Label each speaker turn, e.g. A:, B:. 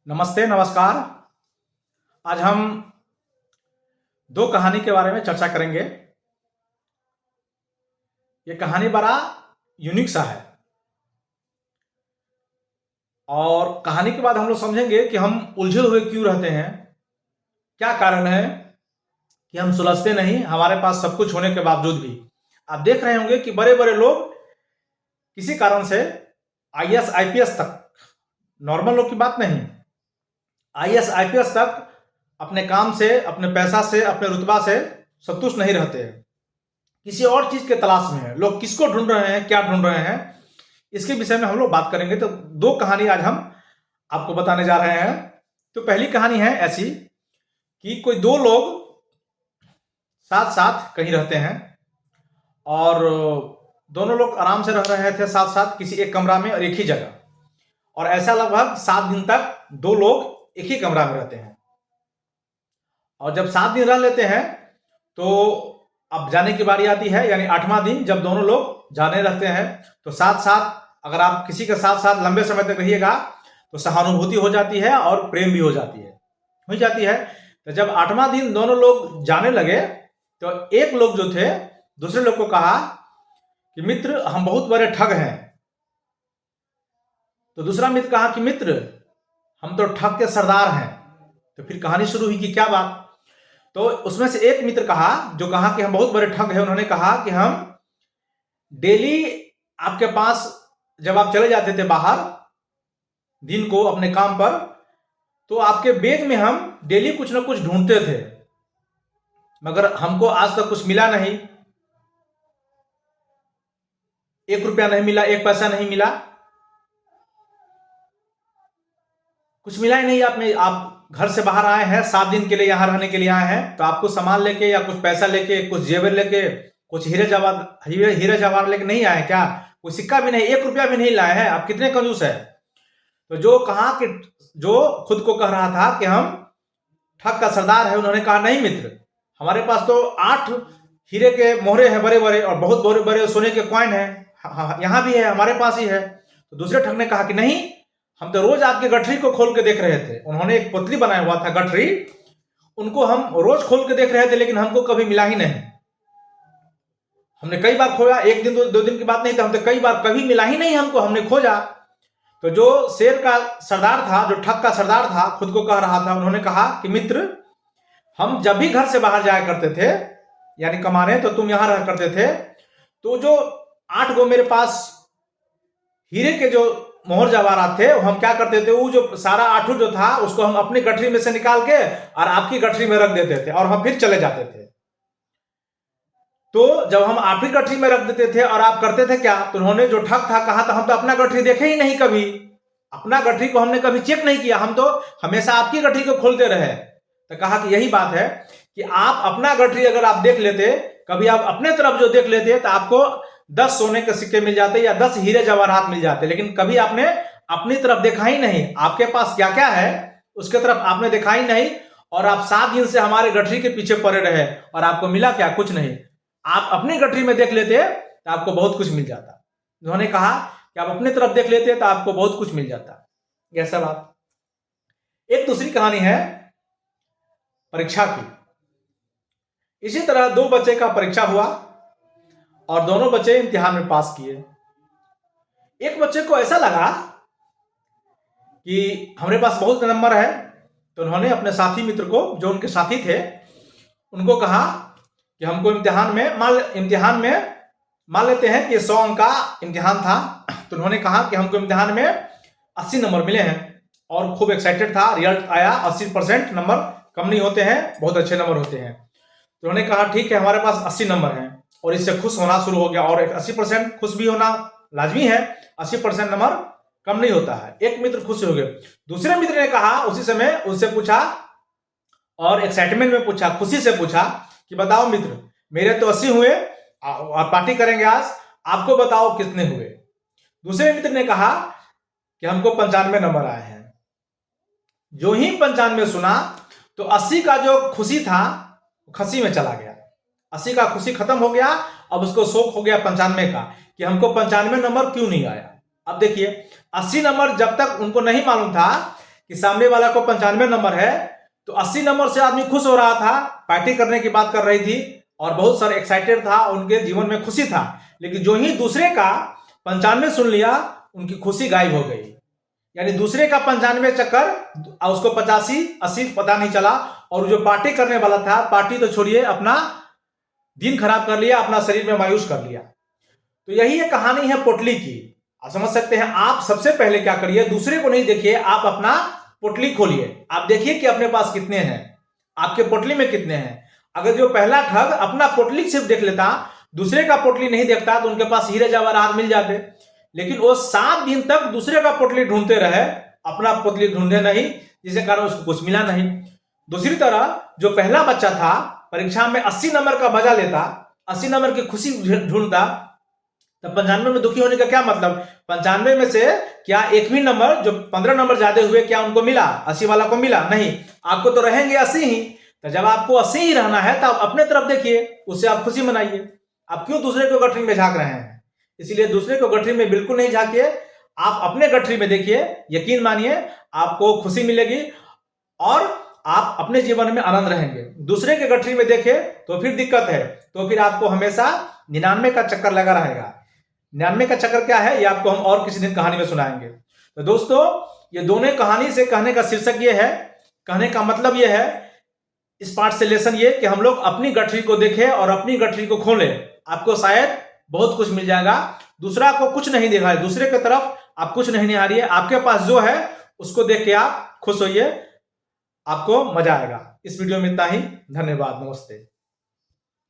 A: नमस्ते, नमस्कार। आज हम दो कहानी के बारे में चर्चा करेंगे। ये कहानी बड़ा यूनिक सा है और कहानी के बाद हम लोग समझेंगे कि हम उलझे हुए क्यों रहते हैं, क्या कारण है कि हम सुलझते नहीं हमारे पास सब कुछ होने के बावजूद भी। आप देख रहे होंगे कि बड़े बड़े लोग किसी कारण से आईएएस आईपीएस तक, नॉर्मल लोग की बात नहीं, आईएएस आईपीएस तक अपने काम से, अपने पैसा से, अपने रुतबा से संतुष्ट नहीं रहते हैं, किसी और चीज के तलाश में है। लोग किसको ढूंढ रहे हैं, क्या ढूंढ रहे हैं, इसके विषय में हम लोग बात करेंगे। तो दो कहानी आज हम आपको बताने जा रहे हैं। तो पहली कहानी है ऐसी कि कोई दो लोग साथ साथ कहीं रहते हैं और दोनों लोग आराम से रह रहे थे साथ साथ किसी एक कमरा में और एक ही जगह, और ऐसा लगभग 7 दिन तक दो लोग एक ही कमरा में रहते हैं। और जब 7 दिन रह लेते हैं तो अब जाने की बारी आती है, यानी 8वां दिन जब दोनों लोग जाने रहते हैं। तो साथ साथ अगर आप किसी के साथ साथ लंबे समय तक रहिएगा तो सहानुभूति हो जाती है और प्रेम भी हो जाती है। तो जब 8वां दिन दोनों लोग जाने लगे तो एक लोग जो थे दूसरे लोग को कहा कि मित्र, हम बहुत बड़े ठग हैं। तो दूसरा मित्र कहा कि मित्र, हम तो ठग के सरदार हैं। तो फिर कहानी शुरू हुई कि क्या बात। तो उसमें से एक मित्र कहा, जो कहा कि हम बहुत बड़े ठग हैं, उन्होंने कहा कि हम डेली आपके पास जब आप चले जाते थे बाहर दिन को अपने काम पर, तो आपके बैग में हम डेली कुछ ना कुछ ढूंढते थे, मगर हमको आज तक कुछ मिला नहीं। 1 रुपया नहीं मिला, 1 पैसा नहीं मिला, कुछ मिला ही नहीं। आप घर से बाहर आए हैं, 7 दिन के लिए यहां रहने के लिए आए हैं, तो आपको सामान लेके या कुछ पैसा लेके, कुछ जेवर लेके, कुछ हीरे जवाहर लेके नहीं आए क्या? कोई सिक्का भी नहीं, 1 रुपया भी नहीं लाए हैं। आप कितने कंजूस है। तो जो खुद को कह रहा था कि हम ठग का सरदार है, उन्होंने कहा नहीं मित्र, हमारे पास तो 8 हीरे के मोहरे हैं बड़े बड़े, और बहुत बड़े बड़े सोने के कॉइन है, यहां भी है, हमारे पास ही है। तो दूसरे ठग ने कहा कि नहीं, हम तो रोज आपके गठरी को खोल के देख रहे थे। उन्होंने एक पुतली बनाया हुआ था गठरी, उनको हम रोज खोल के देख रहे थे, लेकिन हमको कभी मिला ही नहीं। हमने कई बार खोया, 1 दिन 2 दिन की बात नहीं था, हम तो कई बार, कभी मिला ही नहीं हमको, हमने खोजा। तो जो शेर का सरदार था, जो ठग का सरदार था, खुद को कह रहा था, उन्होंने कहा कि मित्र, हम जब भी घर से बाहर जाया करते थे, यानी कमाने, तो तुम यहां रहा करते थे, तो जो 8 गो मेरे पास हीरे के जो मोहर जवाहरात थे, हम क्या करते थे, वो जो सारा 8 जो था उसको हम अपनी गठरी में से निकाल के और आपकी गठरी में रख देते थे, और हम फिर चले जाते थे। तो जब हम आपकी गठरी में रख देते थे और आप करते थे क्या, तो उन्होंने, जो ठग था, कहा था हम तो अपना गठरी देखे ही नहीं, कभी अपना गठरी को हमने कभी चेक नहीं किया, हम तो हमेशा आपकी गठरी को खोलते रहे। तो कहा कि यही बात है कि आप अपना गठरी अगर आप देख लेते, कभी आप अपने तरफ जो देख लेते, तो आपको 10 सोने के सिक्के मिल जाते या 10 हीरे जवाहरात मिल जाते, लेकिन कभी आपने अपनी तरफ देखा ही नहीं, आपके पास क्या क्या है उसके तरफ आपने देखा ही नहीं, और आप 7 दिन से हमारे गठरी के पीछे पड़े रहे और आपको मिला क्या? कुछ नहीं। आप अपनी गठरी में देख लेते तो आपको बहुत कुछ मिल जाता। उन्होंने कहा कि आप अपनी तरफ देख लेते तो आपको बहुत कुछ मिल जाता। ऐसा बात। एक दूसरी कहानी है परीक्षा की। इसी तरह 2 बच्चे का परीक्षा हुआ और दोनों बच्चे इम्तिहान में पास किए। एक बच्चे को ऐसा लगा कि हमारे पास बहुत नंबर है, तो उन्होंने अपने साथी मित्र को, जो उनके साथी थे, उनको कहा कि हमको इम्तिहान में मान लेते हैं कि 100 अंक का इम्तिहान था, तो उन्होंने कहा कि हमको इम्तिहान में 80 नंबर मिले हैं, और खूब एक्साइटेड था। रिजल्ट आया, 80% नंबर कम नहीं होते हैं, बहुत अच्छे नंबर होते हैं। तो उन्होंने कहा ठीक है, हमारे पास 80 नंबर हैं, और इससे खुश होना शुरू हो गया। और 80% खुश भी होना लाजमी है, 80% नंबर कम नहीं होता है। एक मित्र खुश हो गए। दूसरे मित्र ने कहा उसी समय, उससे पूछा और एक्साइटमेंट में पूछा, खुशी से पूछा कि बताओ मित्र, मेरे तो 80 हुए और पार्टी करेंगे आज, आपको बताओ कितने हुए? दूसरे मित्र ने कहा कि हमको 95 नंबर आए हैं। जो ही 95 सुना तो 80 का जो खुशी था खसी में चला गया। 80 का खुशी खत्म हो गया, अब उसको शौक हो गया 95 का, कि हमको 95 नंबर क्यों नहीं आया। अब देखिए, 80 नंबर जब तक उनको नहीं मालूम था कि सामने वाला को 95 नंबर है, तो 80 नंबर से आदमी खुश हो रहा था, पार्टी करने की बात कर रही थी और बहुत सारे एक्साइटेड था, उनके जीवन में खुशी था। लेकिन जो ही दूसरे का 95 सुन लिया, उनकी खुशी गायब हो गई। यानी दूसरे का 95 चक्कर, उसको 85 80 पता नहीं चला, और जो पार्टी करने वाला था, पार्टी तो छोड़िए, अपना दिन खराब कर लिया, अपना शरीर में मायूस कर लिया। तो यही एक कहानी है पोटली की। आप समझ सकते हैं। आप सबसे पहले क्या करिए, दूसरे को नहीं देखिए, आप अपना पोटली खोलिए, आप देखिए कि अपने पास कितने हैं, आपके पोटली में कितने हैं। अगर जो पहला ठग अपना पोटली सिर्फ देख लेता, दूसरे का पोटली नहीं देखता, तो उनके पास हीरे जवाहरात मिल जाते। लेकिन वो 7 दिन तक दूसरे का पोटली ढूंढते रहे, अपना पोटली ढूंढे नहीं, जिसके कारण उसको कुछ मिला नहीं। दूसरी तरह जो पहला बच्चा था, परीक्षा में 80 नंबर का मजा लेता, 80 नंबर की खुशी ढूंढता, तब 95 में दुखी होने का क्या मतलब। 95 में से क्या एक भी नंबर, जो 15 नंबर ज्यादा हुए, क्या उनको मिला? 80 वाला को मिला नहीं। आपको तो रहेंगे 80 ही। तो जब आपको 80 ही रहना है, तो आप अपने तरफ देखिए, उससे आप खुशी मनाइए। आप क्यों दूसरे को गठरी में झांक रहे हैं? इसीलिए दूसरे को गठरी में बिल्कुल नहीं झांकिए, आप अपने गठरी में देखिए। यकीन मानिए, आपको खुशी मिलेगी और आप अपने जीवन में आनंद रहेंगे। दूसरे के गठरी में देखे तो फिर दिक्कत है, तो फिर आपको हमेशा 99 का चक्कर लगा रहेगा। 99 का चक्कर क्या है, ये आपको हम और किसी दिन कहानी में सुनाएंगे। तो दोस्तों, ये दोनों कहानी से कहने का शीर्षक ये है, कहने का मतलब ये है, इस पाठ से लेसन ये कि हम लोग अपनी गठरी को देखें और अपनी गठरी को खोलें। आपको शायद बहुत कुछ मिल जाएगा। दूसरा को कुछ नहीं देखा है, दूसरे की तरफ आप कुछ नहीं निहारिए, आपके पास जो है उसको देख के आप खुश होइए, आपको मजा आएगा। इस वीडियो में इतना ही। धन्यवाद, नमस्ते।